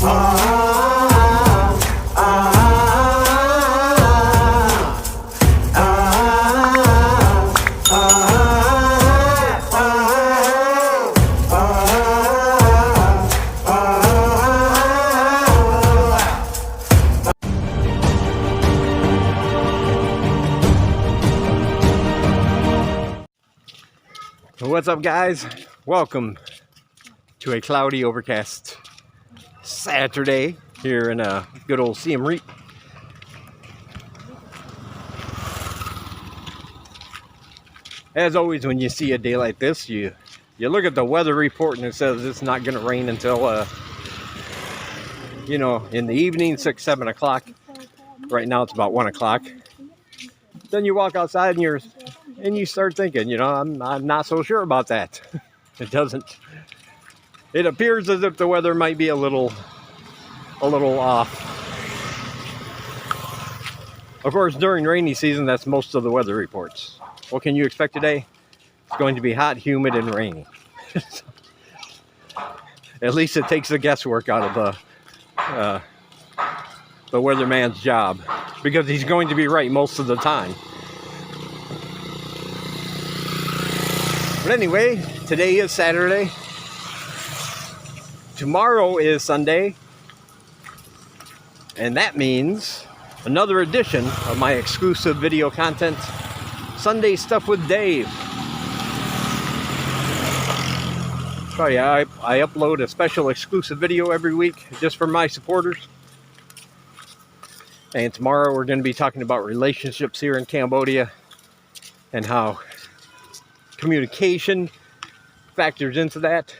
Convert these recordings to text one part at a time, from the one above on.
What's up, guys? Welcome to a cloudy, overcast Saturday here in good old Siem Reap. As always, when you see a day like this, you look at the weather report and it says it's not going to rain until you know, in the evening, 6-7 o'clock. Right now it's about 1 o'clock. Then you walk outside and you start thinking, you know, I'm not so sure about that. It appears as if the weather might be a little off. Of course, during rainy season, that's most of the weather reports. What can you expect today? It's going to be hot, humid, and rainy. At least it takes the guesswork out of the weatherman's job, because he's going to be right most of the time. But anyway, today is Saturday. Tomorrow is Sunday. And that means another edition of my exclusive video content, Sunday Stuff with Dave. So yeah, I upload a special exclusive video every week just for my supporters. And tomorrow we're going to be talking about relationships here in Cambodia and how communication factors into that,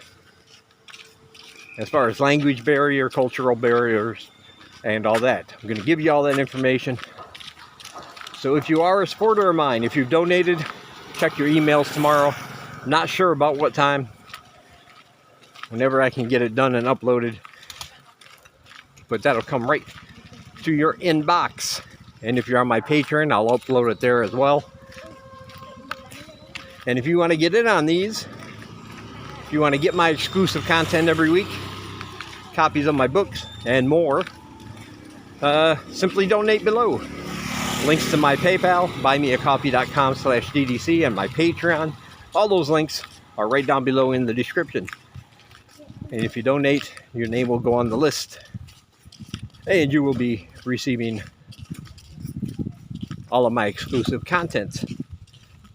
as far as language barrier, cultural barriers, and all that. I'm going to give you all that information. So if you are a supporter of mine, if you've donated, check your emails tomorrow. Not sure about what time. Whenever I can get it done and uploaded. But that'll come right to your inbox. And if you're on my Patreon, I'll upload it there as well. And if you want to get in on these, if you want to get my exclusive content every week, copies of my books and more, simply donate below. Links to my PayPal, buymeacoffee.com/DDC, and my Patreon. All those links are right down below in the description. And if you donate, your name will go on the list. And you will be receiving all of my exclusive content.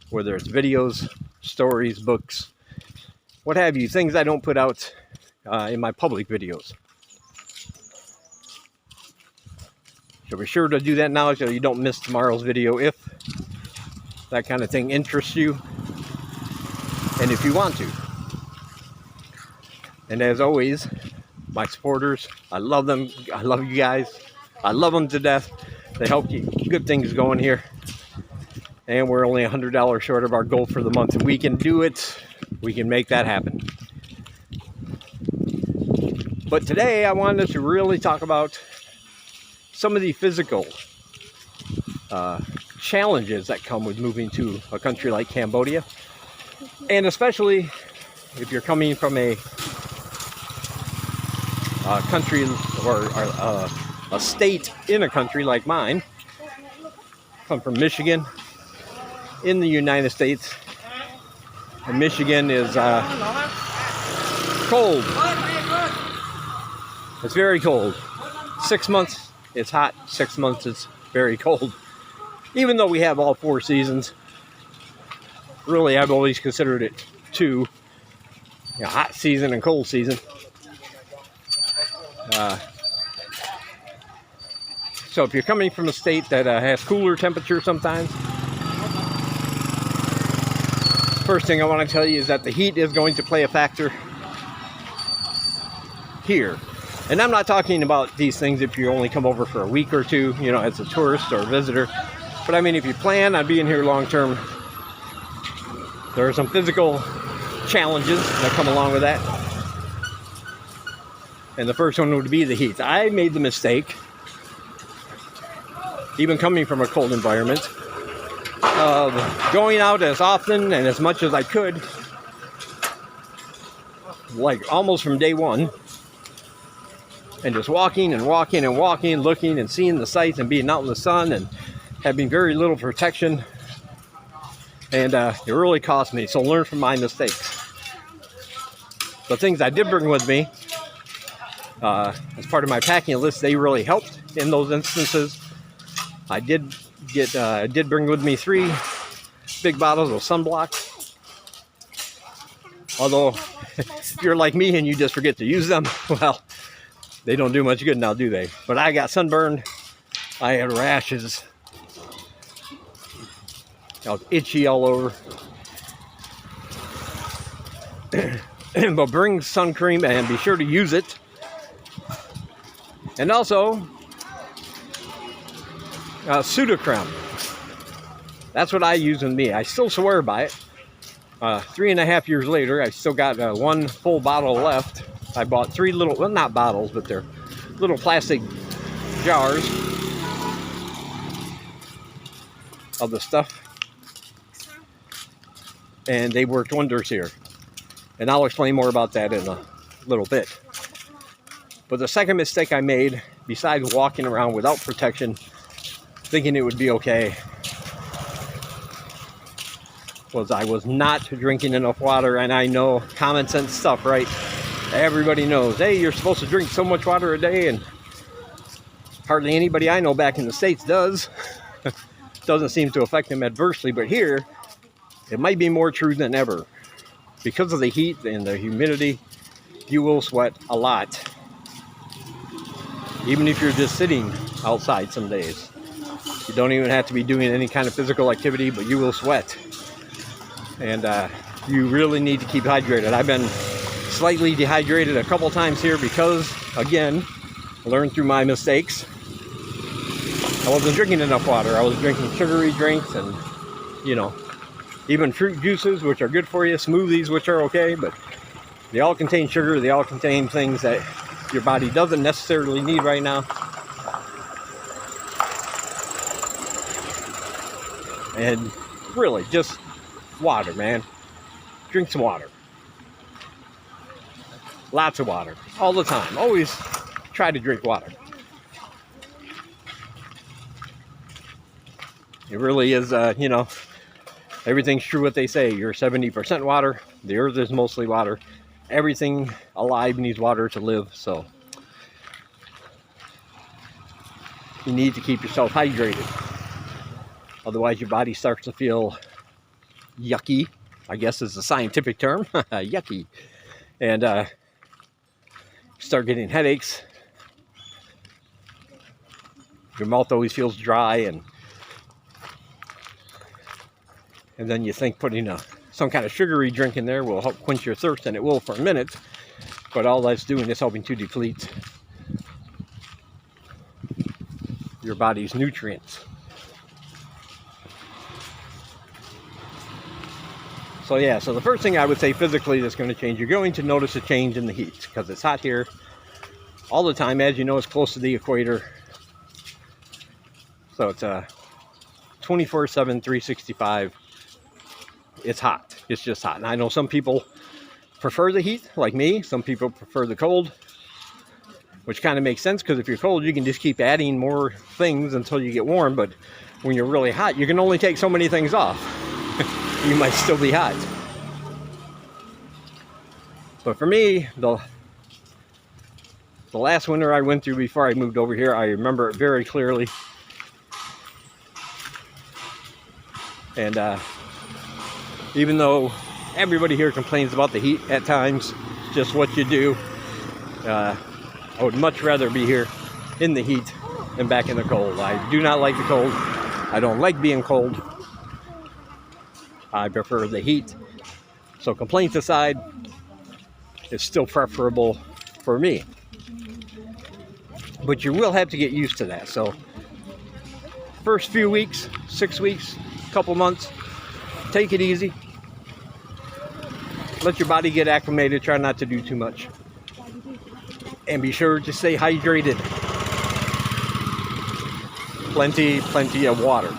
Whether it's videos, stories, books, what have you. Things I don't put out in my public videos. So be sure to do that now so you don't miss tomorrow's video if that kind of thing interests you. And if you want to. And as always, my supporters, I love them. I love you guys. I love them to death. They help keep good things going here. And we're only $100 short of our goal for the month. And we can do it. We can make that happen. But today I wanted to really talk about some of the physical challenges that come with moving to a country like Cambodia. And especially if you're coming from a country or a state in a country like mine. Come from Michigan in the United States, and Michigan is cold. It's very cold. 6 months it's hot, 6 months it's very cold. Even though we have all 4 seasons, really I've always considered it 2, you know, hot season and cold season. So if you're coming from a state that has cooler temperatures sometimes, first thing I want to tell you is that the heat is going to play a factor here. And I'm not talking about these things if you only come over for a week or two, you know, as a tourist or a visitor. But I mean, if you plan on being here long term, there are some physical challenges that come along with that. And the first one would be the heat. I made the mistake, even coming from a cold environment, of going out as often and as much as I could, like almost from day one, and just walking and walking and walking, looking and seeing the sights and being out in the sun and having very little protection. And it really cost me. So learn from my mistakes. The things I did bring with me as part of my packing list, they really helped in those instances. I did bring with me 3 big bottles of sunblock. Although, if you're like me and you just forget to use them, well, they don't do much good now, do they? But I got sunburned. I had rashes. I was itchy all over. But bring sun cream and be sure to use it. And also, pseudocreme. That's what I use in me. I still swear by it. 3.5 years later, I still got 1 full bottle left. I bought 3 little, well, not bottles, but they're little plastic jars of the stuff. And they worked wonders here. And I'll explain more about that in a little bit. But the second mistake I made, besides walking around without protection, thinking it would be okay, was I was not drinking enough water. And I know common sense stuff, right? Everybody knows, hey, you're supposed to drink so much water a day, and hardly anybody I know back in the States does. Doesn't seem to affect them adversely, but here, it might be more true than ever. Because of the heat and the humidity, you will sweat a lot. Even if you're just sitting outside some days. You don't even have to be doing any kind of physical activity, but you will sweat. And you really need to keep hydrated. I've been slightly dehydrated a couple times here because, again, I learned through my mistakes. I wasn't drinking enough water. I was drinking sugary drinks and, you know, even fruit juices, which are good for you, smoothies, which are okay, but they all contain sugar. They all contain things that your body doesn't necessarily need right now. And really, just water, man. Drink some water. Lots of water. All the time. Always try to drink water. It really is, you know, everything's true what they say. You're 70% water. The earth is mostly water. Everything alive needs water to live, so you need to keep yourself hydrated. Otherwise, your body starts to feel yucky, I guess is the scientific term. Yucky. And start getting headaches. Your mouth always feels dry, and then you think putting some kind of sugary drink in there will help quench your thirst, and it will for a minute, but all that's doing is helping to deplete your body's nutrients. So yeah, so the first thing I would say physically that's going to change, you're going to notice a change in the heat because it's hot here all the time. As you know, it's close to the equator. So it's 24/7, 365. It's hot. It's just hot. And I know some people prefer the heat, like me. Some people prefer the cold, which kind of makes sense because if you're cold, you can just keep adding more things until you get warm. But when you're really hot, you can only take so many things off. You might still be hot. But for me, the last winter I went through before I moved over here, I remember it very clearly. And even though everybody here complains about the heat at times, just what you do, I would much rather be here in the heat than back in the cold. I do not like the cold. I don't like being cold. I prefer the heat. So complaints aside, it's still preferable for me. But you will have to get used to that. So first few weeks, 6 weeks, couple months, take it easy. Let your body get acclimated. Try not to do too much. And be sure to stay hydrated. Plenty of water.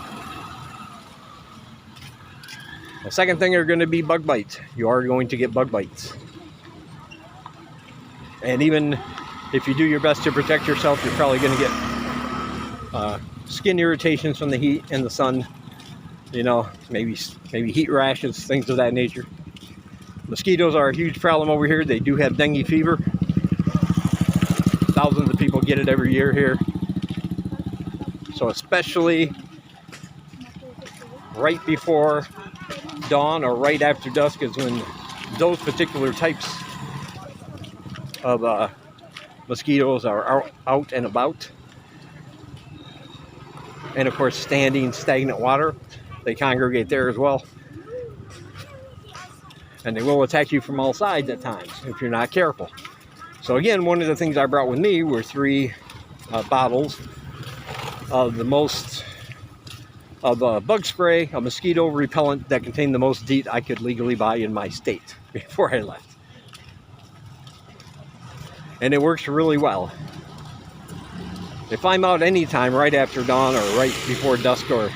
The second thing are going to be bug bites. You are going to get bug bites. And even if you do your best to protect yourself, you're probably going to get skin irritations from the heat and the sun. You know, maybe heat rashes, things of that nature. Mosquitoes are a huge problem over here. They do have dengue fever. Thousands of people get it every year here. So especially right before dawn or right after dusk is when those particular types of mosquitoes are out and about. And of course, standing stagnant water, they congregate there as well. And they will attack you from all sides at times if you're not careful. So again, one of the things I brought with me were 3 bottles of the most bug spray, a mosquito repellent that contained the most DEET I could legally buy in my state before I left. And it works really well. If I'm out anytime right after dawn or right before dusk or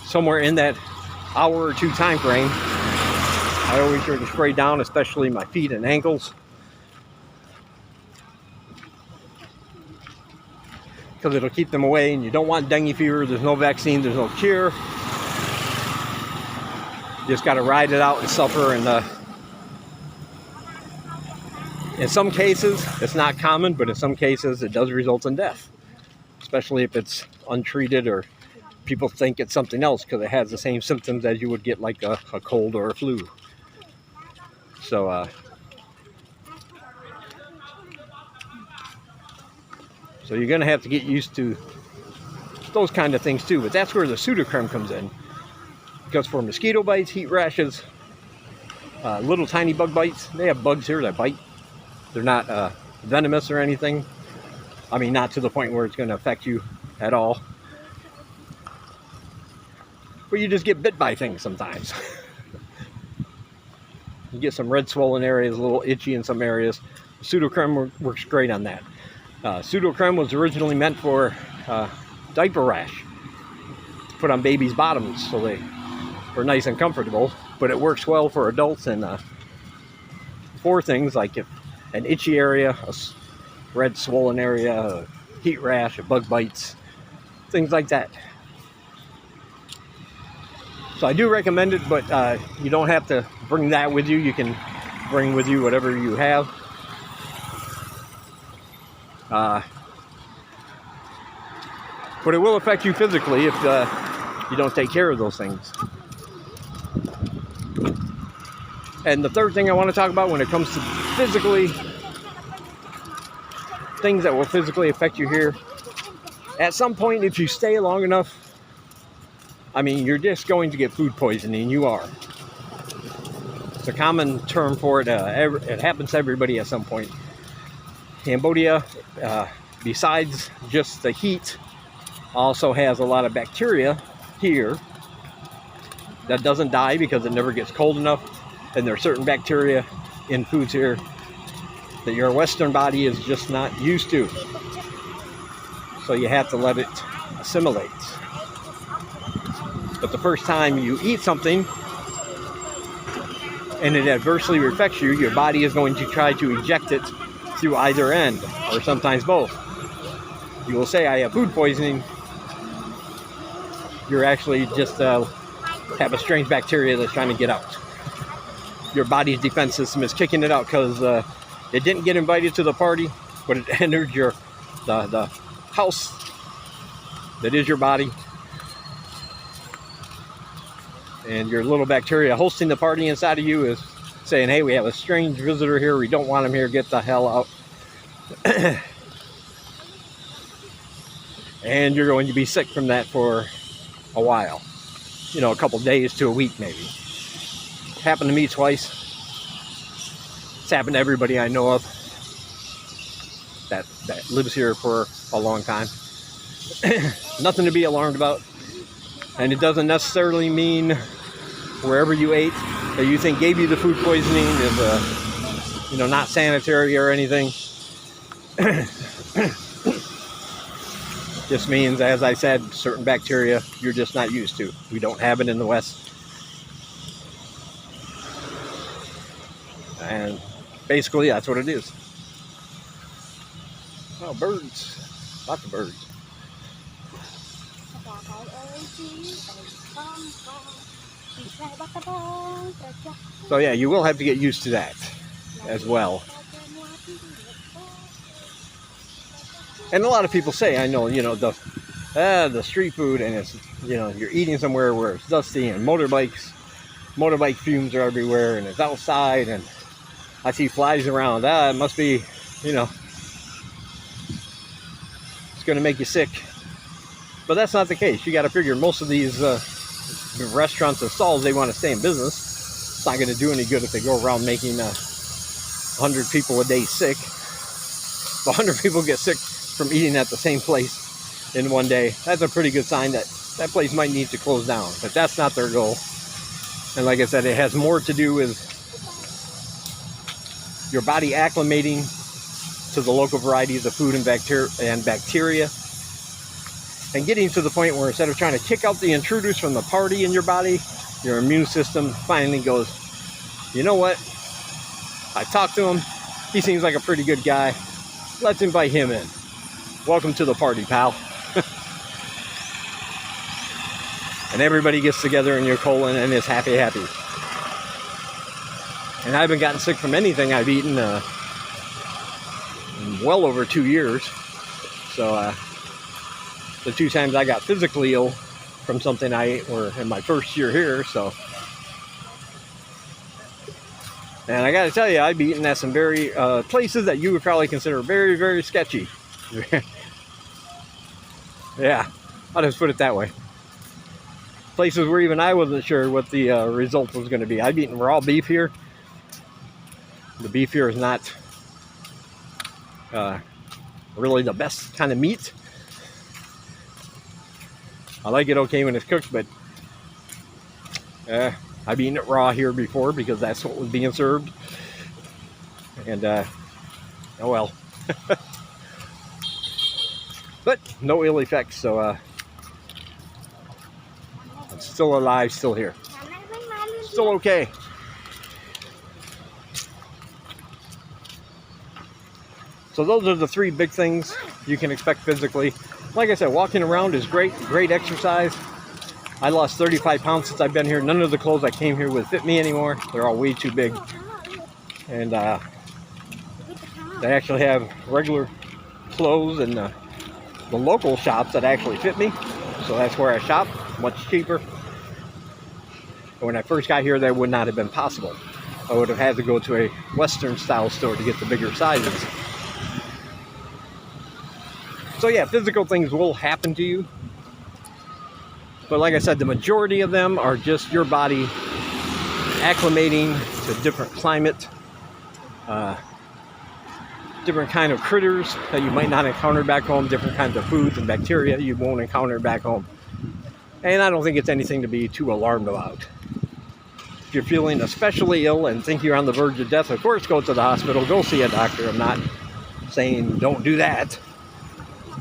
somewhere in that hour or 2 time frame, I always sure to spray down, especially my feet and ankles, because it'll keep them away. And you don't want dengue fever. There's no vaccine, there's no cure. You just got to ride it out and suffer. And in some cases, it's not common, but in some cases it does result in death, especially if it's untreated or people think it's something else because it has the same symptoms as you would get like a cold or a flu. So you're going to have to get used to those kind of things too. But that's where the pseudocreme comes in. Because for mosquito bites, heat rashes, little tiny bug bites, they have bugs here that bite. They're not venomous or anything. I mean, not to the point where it's going to affect you at all. But you just get bit by things sometimes. You get some red swollen areas, a little itchy in some areas. Pseudocreme works great on that. Pseudocreme was originally meant for diaper rash, to put on babies' bottoms so they were nice and comfortable. But it works well for adults and for things like if an itchy area, a red swollen area, a heat rash, a bug bites, things like that. So I do recommend it, but you don't have to bring that with you. You can bring with you whatever you have. But it will affect you physically if you don't take care of those things. And the third thing I want to talk about when it comes to physically, things that will physically affect you here, at some point, if you stay long enough, I mean, you're just going to get food poisoning. You are. It's a common term for it. It happens to everybody at some point. Cambodia, besides just the heat, also has a lot of bacteria here that doesn't die because it never gets cold enough. And there are certain bacteria in foods here that your Western body is just not used to. So you have to let it assimilate. But the first time you eat something and it adversely affects you, your body is going to try to eject it through either end, or sometimes both. You will say, I have food poisoning. You're actually just have a strange bacteria that's trying to get out. Your body's defense system is kicking it out because it didn't get invited to the party, but it entered the house that is your body. And your little bacteria hosting the party inside of you is saying, hey, we have a strange visitor here. We don't want him here. Get the hell out. And you're going to be sick from that for a while. You know, a couple days to a week maybe. It happened to me twice. It's happened to everybody I know of that lives here for a long time. Nothing to be alarmed about. And it doesn't necessarily mean wherever you ate that you think gave you the food poisoning is not sanitary or anything. Just means, as I said, certain bacteria you're just not used to. We don't have it in the West. And basically that's what it is. Oh, birds. Lots of birds. So yeah, you will have to get used to that as well. And a lot of people say, I know, the street food, and it's, you're eating somewhere where it's dusty and motorbike fumes are everywhere, and it's outside, and I see flies around. It must be, it's going to make you sick. But that's not the case. You got to figure most of these restaurants and stalls, they want to stay in business. It's not going to do any good if they go around making 100 people a day sick. If 100 people get sick from eating at the same place in one day, that's a pretty good sign that that place might need to close down. But that's not their goal. And like I said, it has more to do with your body acclimating to the local varieties of food and bacteria, and getting to the point where instead of trying to kick out the intruders from the party in your body, your immune system finally goes, you know what? I talked to him. He seems like a pretty good guy. Let's invite him in. Welcome to the party, pal. And everybody gets together in your colon and is happy. And I haven't gotten sick from anything I've eaten in well over 2 years. So the 2 times I got physically ill from something I ate were in my first year here. So, and I got to tell you, I've eaten at some very places that you would probably consider very, very sketchy. Yeah, I'll just put it that way. Places where even I wasn't sure what the result was going to be. I've eaten raw beef here. The beef here is not really the best kind of meat. I like it okay when it's cooked, but I've eaten it raw here before because that's what was being served. And, oh well. But no ill effects, so I'm still alive, still here. Still okay. So those are the 3 big things you can expect physically. Like I said, walking around is great exercise. I lost 35 pounds since I've been here. None of the clothes I came here with fit me anymore. They're all way too big. And they actually have regular clothes in the local shops that actually fit me. So that's where I shop, much cheaper. When I first got here, that would not have been possible. I would have had to go to a Western style store to get the bigger sizes. So yeah, physical things will happen to you. But like I said, the majority of them are just your body acclimating to different climate, different kind of critters that you might not encounter back home, different kinds of foods and bacteria you won't encounter back home. And I don't think it's anything to be too alarmed about. If you're feeling especially ill and think you're on the verge of death, of course, go to the hospital, go see a doctor. I'm not saying don't do that.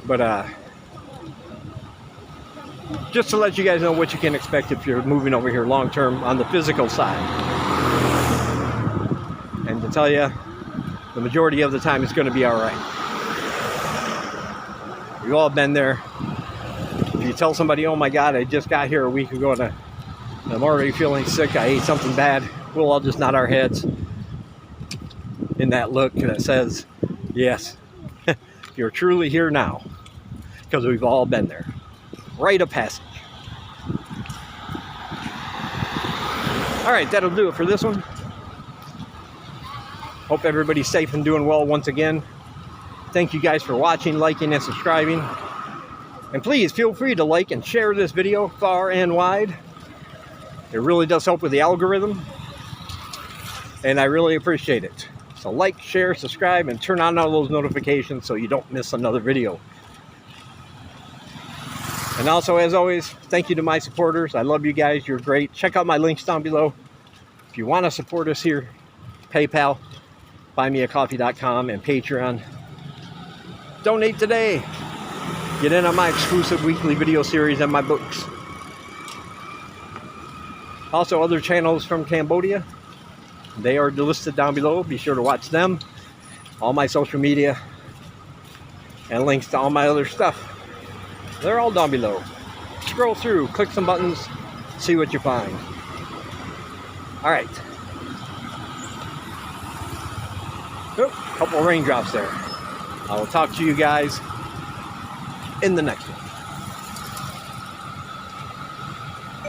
But just to let you guys know what you can expect if you're moving over here long term on the physical side. And to tell you, the majority of the time it's going to be all right. We've all been there. If you tell somebody, oh my God, I just got here a week ago and I'm already feeling sick, I ate something bad, we'll all just nod our heads in that look that says, yes, you're truly here now. Because we've all been there. Rite of passage. Alright, that'll do it for this one. Hope everybody's safe and doing well once again. Thank you guys for watching, liking, and subscribing. And please feel free to like and share this video far and wide. It really does help with the algorithm. And I really appreciate it. So like, share, subscribe, and turn on all those notifications so you don't miss another video. And also, as always, thank you to my supporters. I love you guys. You're great. Check out my links down below. If you want to support us here, PayPal, buymeacoffee.com, and Patreon. Donate today. Get in on my exclusive weekly video series and my books. Also, other channels from Cambodia. They are listed down below. Be sure to watch them. All my social media. and links to all my other stuff. They're all down below. Scroll through, click some buttons, see what you find. Alright. Oh, couple of raindrops there. I will talk to you guys in the next one.